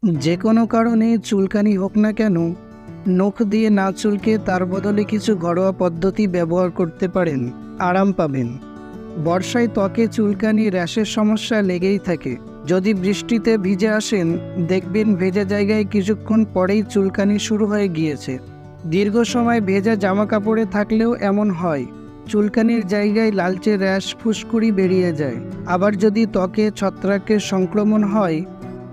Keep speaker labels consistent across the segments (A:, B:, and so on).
A: যে কোনো কারণে চুলকানি হোক না কেন, নখ দিয়ে না চুলকে তার বদলে কিছু ঘরোয়া পদ্ধতি ব্যবহার করতে পারেন, আরাম পাবেন। বর্ষায় ত্বকে চুলকানি, র্যাশের সমস্যা লেগেই থাকে। যদি বৃষ্টিতে ভিজে আসেন, দেখবেন ভেজা জায়গায় কিছুক্ষণ পরেই চুলকানি শুরু হয়ে গিয়েছে। দীর্ঘ সময় ভেজা জামা কাপড়ে থাকলেও এমন হয়। চুলকানির জায়গায় লালচে র্যাশ, ফুসকুড়ি বেরিয়ে যায়। আবার যদি ত্বকে ছত্রাকের সংক্রমণ হয়,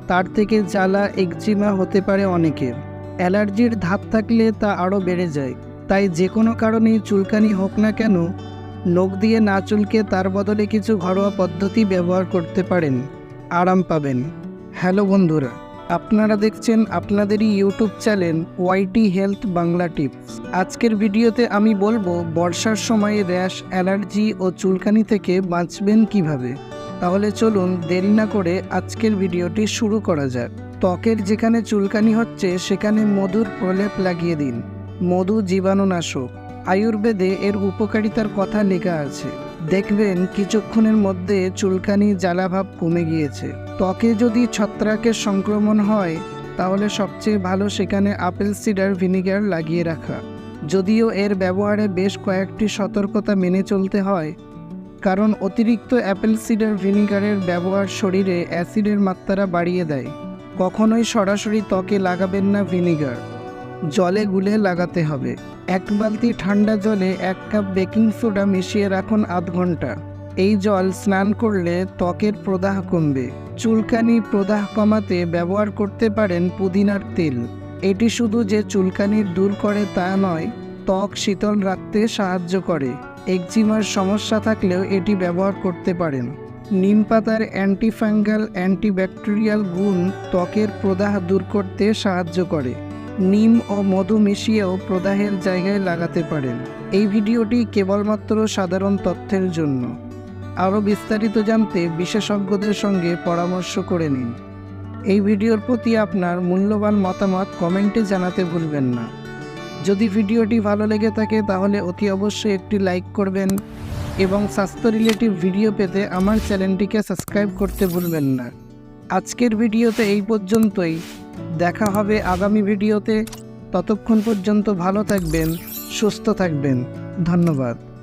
A: তার থেকে জ্বালা, একজিমা হতে পারে অনেকের। অ্যালার্জির ধাত থাকলে তা আরও বেড়ে যায়। তাই যে কোনো কারণেই চুলকানি হোক না কেন, নখ দিয়ে না চুলকে তার বদলে কিছু ঘরোয়া পদ্ধতি ব্যবহার করতে পারেন, আরাম পাবেন। হ্যালো বন্ধুরা, আপনারা দেখছেন আপনাদেরই YouTube channel YT health Bangla tips. আজকের ভিডিওতে আমি বলবো বর্ষার সময় র্যাশ, অ্যালার্জি ও চুলকানি থেকে বাঁচবেন কিভাবে। তাহলে চলুন দেরি না করে আজকের ভিডিওটি শুরু করা যাক। ত্বকের যেখানে চুলকানি হচ্ছে সেখানে মধুর প্রলেপ লাগিয়ে দিন। মধু জীবাণুনাশক। আয়ুর্বেদে এর উপকারিতার কথা লেখা আছে। দেখবেন কিছুক্ষণের মধ্যে চুলকানি, জ্বালাভাব কমে গিয়েছে। ত্বকে যদি ছত্রাকের সংক্রমণ হয়, তাহলে সবচেয়ে ভালো সেখানে আপেল সিডার ভিনিগার লাগিয়ে রাখা। যদিও এর ব্যবহারে বেশ কয়েকটি সতর্কতা মেনে চলতে হয়, কারণ অতিরিক্ত অ্যাপেল সিডার ভিনিগারের ব্যবহার শরীরে অ্যাসিডের মাত্রা বাড়িয়ে দেয়। কখনোই সরাসরি ত্বকে লাগাবেন না ভিনিগার, জলে গুলে লাগাতে হবে। 1 বালতি ঠান্ডা জলে 1 কাপ বেকিং সোডা মিশিয়ে রাখুন আধ ঘন্টা। এই জল স্নান করলে ত্বকের প্রদাহ কমবে। চুলকানি, প্রদাহ কমাতে ব্যবহার করতে পারেন পুদিনার তেল। এটি শুধু যে চুলকানি দূর করে তা নয়, ত্বক শীতল রাখতে সাহায্য করে। একজিমার সমস্যা থাকলেও এটি ব্যবহার করতে পারেন। নিম পাতার অ্যান্টিফাঙ্গাল, অ্যান্টিব্যাকটেরিয়াল গুণ ত্বকের প্রদাহ দূর করতে সাহায্য করে। নিম ও মধু মিশিয়েও প্রদাহের জায়গায় লাগাতে পারেন। এই ভিডিওটি কেবলমাত্র সাধারণ তথ্যের জন্য। আরও বিস্তারিত জানতে বিশেষজ্ঞদের সঙ্গে পরামর্শ করে নিন। এই ভিডিওর প্রতি আপনার মূল্যবান মতামত কমেন্টে জানাতে ভুলবেন না। যদি ভিডিওটি ভালো লেগে থাকে তাহলে অতি অবশ্যই একটি লাইক করবেন এবং স্বাস্থ্য রিলেটিভ ভিডিও পেতে আমার চ্যানেলটিকে সাবস্ক্রাইব করতে ভুলবেন না। আজকের ভিডিওতে এই পর্যন্তই। দেখা হবে আগামী ভিডিওতে। ততক্ষণ পর্যন্ত ভালো থাকবেন, সুস্থ থাকবেন। ধন্যবাদ।